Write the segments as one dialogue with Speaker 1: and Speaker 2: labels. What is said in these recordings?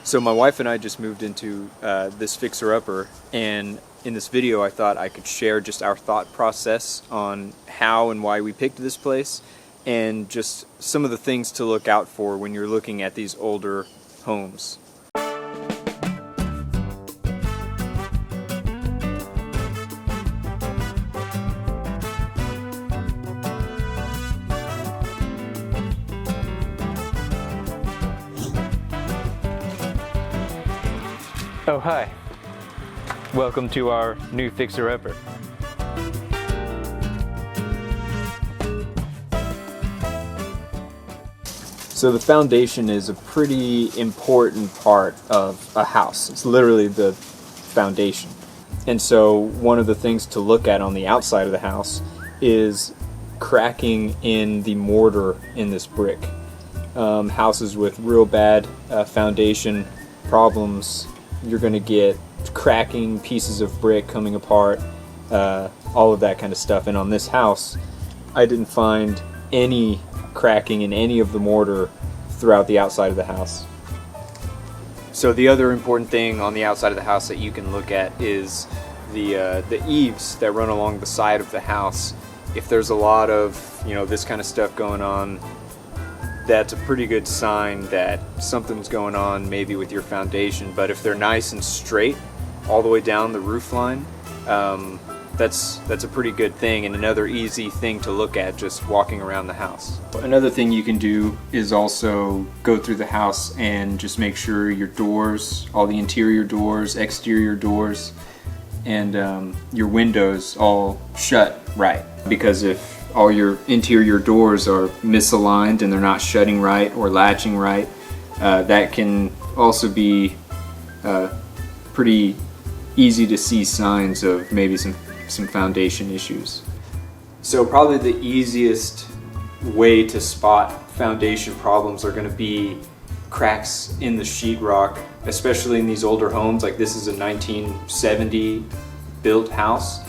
Speaker 1: So my wife and I just moved into this fixer-upper, and in this video I thought I could share just our thought process on how and why we picked this place, and just some of the things to look out for when you're looking at these older homes. Oh, hi. Welcome to our new fixer-upper. So the foundation is a pretty important part of a house. It's literally the foundation. And so one of the things to look at on the outside of the house is cracking in the mortar in this brick. Houses with real bad foundation problems, you're going to get cracking, pieces of brick coming apart, all of that kind of stuff. And on this house, I didn't find any cracking in any of the mortar throughout the outside of the house. So the other important thing on the outside of the house that you can look at is the eaves that run along the side of the house. If there's a lot of this kind of stuff going on, that's a pretty good sign that something's going on maybe with your foundation. But if they're nice and straight all the way down the roof line, that's a pretty good thing, and another easy thing to look at just walking around the house. Another thing you can do is also go through the house and just make sure your doors, all the interior doors, exterior doors, and your windows all shut right. Because if all your interior doors are misaligned and they're not shutting right or latching right, that can also be pretty easy to see signs of maybe some foundation issues. So probably the easiest way to spot foundation problems are going to be cracks in the sheetrock, especially in these older homes. Like this is a 1970 built house.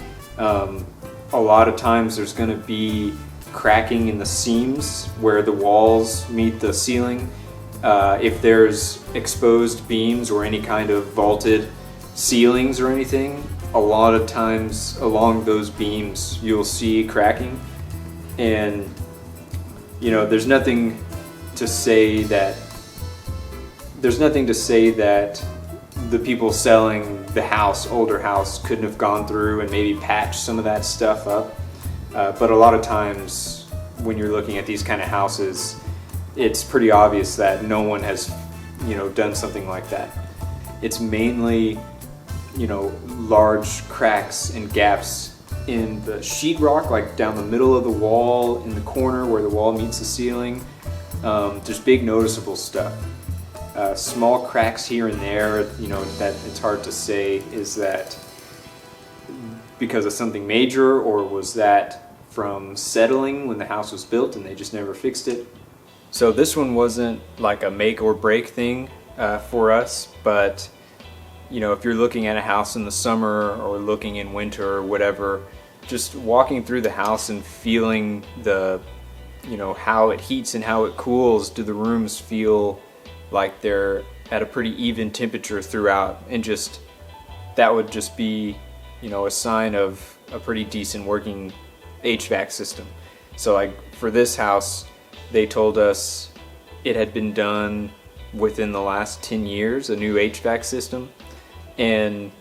Speaker 1: A lot of times there's going to be cracking in the seams where the walls meet the ceiling. If there's exposed beams or any kind of vaulted ceilings or anything, a lot of times along those beams you'll see cracking. And there's nothing to say that the people selling the house, older house, couldn't have gone through and maybe patched some of that stuff up. But a lot of times when you're looking at these kind of houses, it's pretty obvious that no one has done something like that. It's mainly large cracks and gaps in the sheetrock, like down the middle of the wall, in the corner where the wall meets the ceiling. There's big noticeable stuff. Small cracks here and there, that it's hard to say, is that because of something major, or was that from settling when the house was built and they just never fixed it? So this one wasn't like a make or break thing for us, but if you're looking at a house in the summer or looking in winter or whatever, just walking through the house and feeling the how it heats and how it cools. Do the rooms feel like they're at a pretty even temperature throughout? And just that would just be a sign of a pretty decent working HVAC system. So like for this house, they told us it had been done within the last 10 years, a new HVAC system. And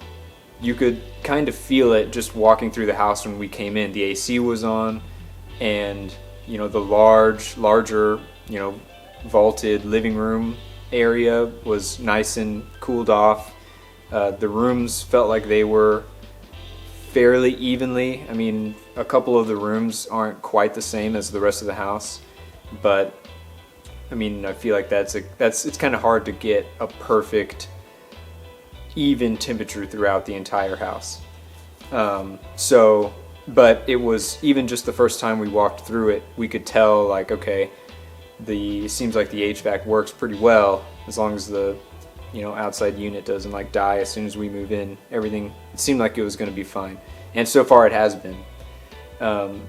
Speaker 1: you could kind of feel it just walking through the house when we came in. The AC was on, and the larger vaulted living room area was nice and cooled off. The rooms felt like they were fairly evenly. I mean, a couple of the rooms aren't quite the same as the rest of the house, but I mean, I feel like it's kind of hard to get a perfect even temperature throughout the entire house. But it was, even just the first time we walked through it, we could tell, like, okay, it seems like the HVAC works pretty well, as long as the outside unit doesn't like die as soon as we move in. Everything, it seemed like it was going to be fine, and so far it has been.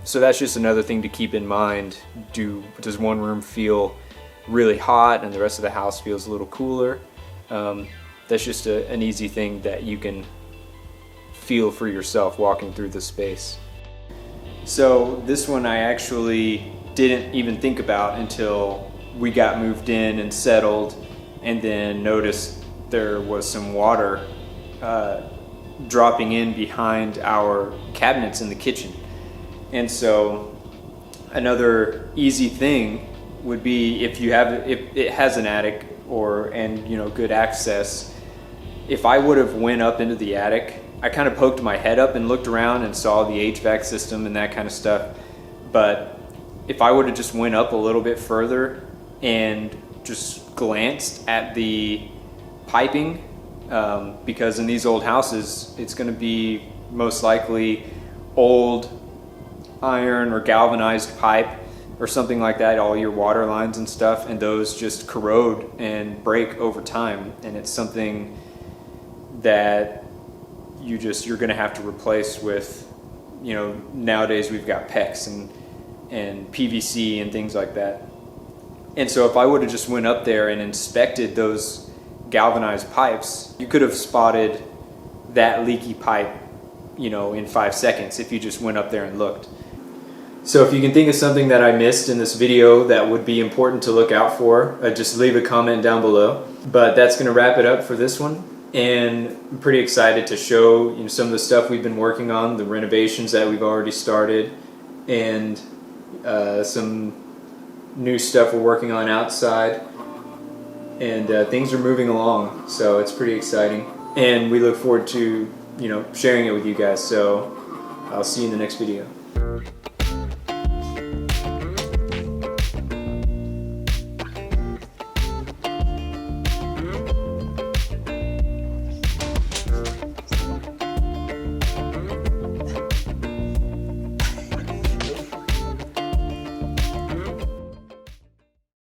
Speaker 1: So that's just another thing to keep in mind. Does one room feel really hot and the rest of the house feels a little cooler? That's just an easy thing that you can feel for yourself walking through the space. So this one I actually didn't even think about until we got moved in and settled, and then noticed there was some water dropping in behind our cabinets in the kitchen. And so another easy thing would be, if it has an attic and good access, if I would have went up into the attic, I kind of poked my head up and looked around and saw the HVAC system and that kind of stuff. But if I would have just went up a little bit further and just glanced at the piping, because in these old houses, it's going to be most likely old iron or galvanized pipe or something like that, all your water lines and stuff, and those just corrode and break over time, and it's something that you're going to have to replace with, nowadays we've got PEX and PVC and things like that. And so if I would have just went up there and inspected those galvanized pipes, you could have spotted that leaky pipe, in 5 seconds if you just went up there and looked. So if you can think of something that I missed in this video that would be important to look out for, just leave a comment down below. But that's going to wrap it up for this one. And I'm pretty excited to show some of the stuff we've been working on, the renovations that we've already started, and some new stuff we're working on outside. And things are moving along, so it's pretty exciting. And we look forward to sharing it with you guys. So I'll see you in the next video.